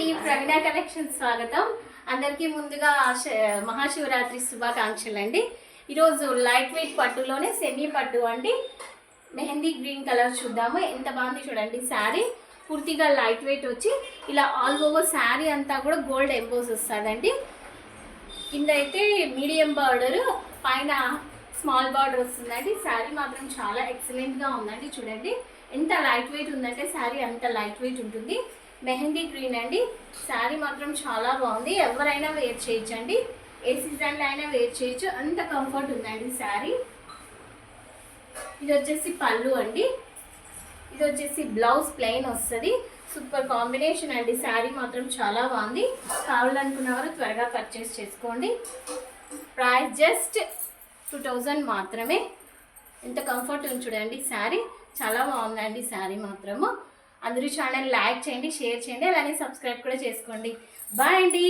అండి, ప్రవీణ కలెక్షన్ స్వాగతం. అందరికీ ముందుగా మహాశివరాత్రి శుభాకాంక్షలు అండి. ఈరోజు లైట్ వెయిట్ పట్టులోనే సెమీ పట్టు అండి, మెహందీ గ్రీన్ కలర్ చూద్దాము. ఎంత బాగుంది చూడండి. శారీ పూర్తిగా లైట్ వెయిట్ వచ్చి ఇలా ఆల్ ఓవర్ శారీ అంతా కూడా గోల్డ్ ఎంబోస్ వస్తుందండి. కింద అయితే మీడియం బార్డర్, పైన స్మాల్ బార్డర్ వస్తుందండి. శారీ మాత్రం చాలా ఎక్సలెంట్గా ఉందండి. చూడండి ఎంత లైట్ వెయిట్ ఉందంటే శారీ అంత లైట్ వెయిట్ ఉంటుంది. మెహందీ గ్రీన్ అండి. శారీ మాత్రం చాలా బాగుంది. ఎవరైనా వేర్ చేయొచ్చండి, ఏ సీజన్లో అయినా వేర్ చేయొచ్చు, అంత కంఫర్ట్ ఉందండి శారీ. ఇది వచ్చేసి పళ్ళు అండి. ఇది వచ్చేసి బ్లౌజ్ ప్లెయిన్ వస్తుంది. సూపర్ కాంబినేషన్ అండి. శారీ మాత్రం చాలా బాగుంది. కావాలనుకున్నవారు త్వరగా పర్చేస్ చేసుకోండి. ప్రైస్ జస్ట్ 2000 మాత్రమే. ఎంత కంఫర్ట్ ఉంది చూడండి. శారీ చాలా బాగుందండి. శారీ మాత్రము అందరూ ఛానల్ లైక్ చేయండి, షేర్ చేయండి, అలానే సబ్స్క్రైబ్ కూడా చేసుకోండి. బాయ్ అండి.